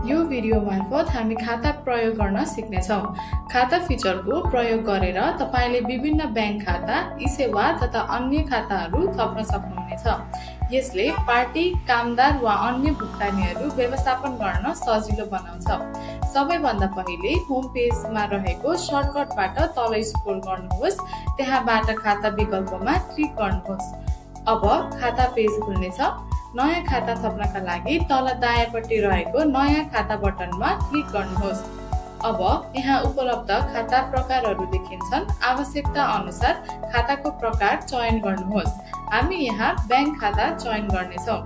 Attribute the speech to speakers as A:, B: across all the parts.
A: यो भिडियो मार्फत हामी खाता प्रयोग गर्न सिक्नेछौँ। खाता फिचरको प्रयोग गरेर तपाईले विभिन्न ब्याङ्क खाता, ई-सेवा तथा अन्य खाताहरू थप्न सक्नुहुनेछ। यसले पार्टी, कामदार वा अन्य भुक्तानीहरू व्यवस्थापन गर्न सजिलो बनाउँछ। सबैभन्दा पहिले होम पेजमा रहेको सर्टकटबाट तल स्क्रोल गर्नुहोस्, त्यहाँबाट खाता विकल्पमा क्लिक गर्नुहोस्। अब खाता पेज खुल्नेछ। नयाँ खाता थप्नका लागि तल दायाँपट्टि रहेको नयाँ खाता बटनमा क्लिक गर्नुहोस्। अब यहाँ उपलब्ध खाता प्रकारहरू देखिन्छन्। आवश्यकता अनुसार खाताको प्रकार चयन गर्नुहोस्। हामी यहाँ ब्याङ्क खाता चयन गर्नेछौँ।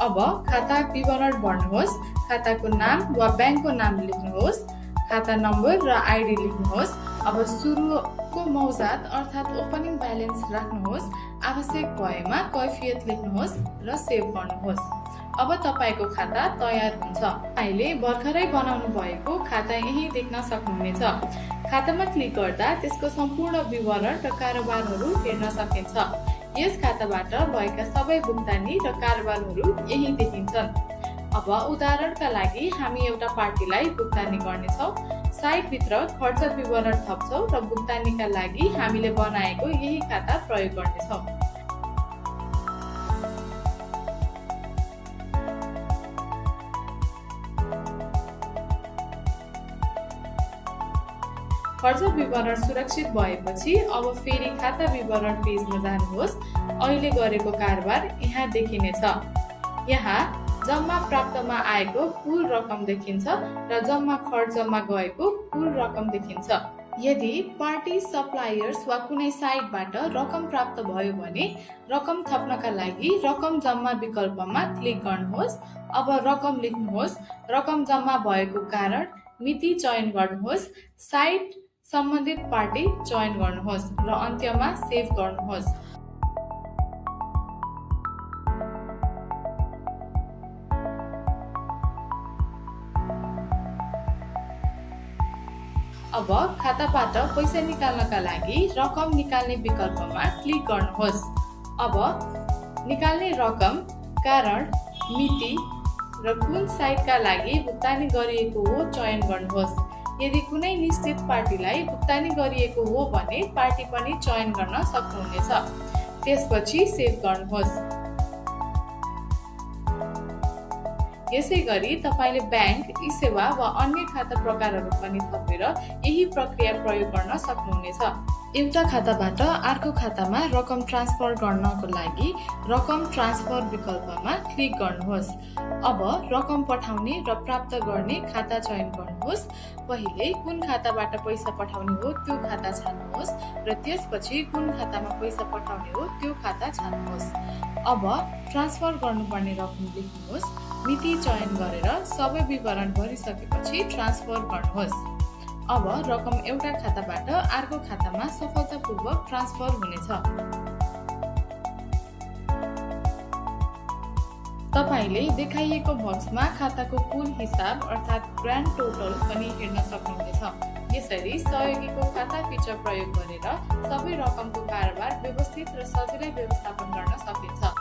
A: अब खाता विवरण भर्नुहोस्। खाताको नाम वा ब्याङ्कको नाम लेख्नुहोस्। खाता नम्बर र आइडी लेख्नुहोस्। अब सुरुको मौजात अर्थात् ओपनिङ ब्यालेन्स राख्नुहोस्। आवश्यक भएमा कैफियत लेख्नुहोस् र सेभ गर्नुहोस्। अब तपाईको खाता तयार हुन्छ। अहिले भर्खरै बनाउनु भएको खाता यही देख्न सक्नुहुनेछ। खातामा क्लिक गर्दा त्यसको सम्पूर्ण विवरण र कारोबारहरू हेर्न सकिन्छ। यस खाताबाट भएका सबै भुक्तानी र कारोबारहरू यही देखिन्छन्। अब उदाहरणका लागि हामी एउटा पार्टीलाई भुक्तानी गर्नेछौँ। साइटभित्र खर्च विवरण थप्छौँ र भुक्तानीका लागि हामीले बनाएको यही खाता प्रयोग गर्नेछौँ। खर्च विवरण सुरक्षित भएपछि अब फेरि खाता विवरण पेजमा जानुहोस्। अहिले गरेको कारोबार यहाँ देखिनेछ। यहाँ जम्मा प्राप्तमा आएको कुल रकम देखिन्छ र जम्मा खर्चमा गएको कुल रकम देखिन्छ। यदि पार्टी, सप्लायर्स वा कुनै साइटबाट रकम प्राप्त भयो भने रकम थप्नका लागि रकम जम्मा विकल्पमा क्लिक गर्नुहोस्। अब रकम लेख्नुहोस्। रकम जम्मा भएको कारण, मिति चयन गर्नुहोस्। साइट, सम्बन्धित पार्टी चयन गर्नुहोस् र अन्त्यमा सेभ गर्नुहोस्। अब खाताबाट पैसा निकाल्नका लागि रकम निकाल्ने विकल्पमा क्लिक गर्नुहोस्। अब निकाल्ने रकम, कारण, मिति र कुन साइटका लागि भुक्तानी गरिएको हो चयन गर्नुहोस्। यदि कुनै निश्चित पार्टीलाई भुक्तानी गरिएको हो भने पार्टी पनि चयन गर्न सक्नुहुनेछ। त्यसपछि सेभ गर्नुहोस्। यसै गरी तपाईले ब्याङ्क, ई-सेवा वा अन्य खाता प्रकारहरू पनि थपेर यही प्रक्रिया प्रयोग गर्न सक्नुहुनेछ। एउटा खाताबाट अर्को खातामा रकम ट्रान्सफर गर्नको लागि रकम ट्रान्सफर विकल्पमा क्लिक गर्नुहोस्। अब रकम पठाउने र प्राप्त गर्ने खाता चयन गर्नुहोस्। पहिले कुन खाताबाट पैसा पठाउने हो त्यो खाता छान्नुहोस् र त्यसपछि कुन खातामा पैसा पठाउने हो त्यो खाता छान्नुहोस्। अब ट्रान्सफर गर्नुपर्ने रकम लेख्नुहोस्। मिति चयन गरेर सबै विवरण भरिसकेपछि ट्रान्सफर गर्नुहोस्। अब रकम एउटा खाताबाट अर्को खातामा सफलतापूर्वक ट्रान्सफर हुनेछ। तपाईले देखाइएको बक्समा खाताको कुल हिसाब अर्थात् ग्रान्ड टोटल पनि हेर्न सक्नुहुनेछ। यसरी सहयोगीको खाता फिचर प्रयोग गरेर सबै रकमको कारोबार व्यवस्थित र सजिलै व्यवस्थापन गर्न सकिन्छ।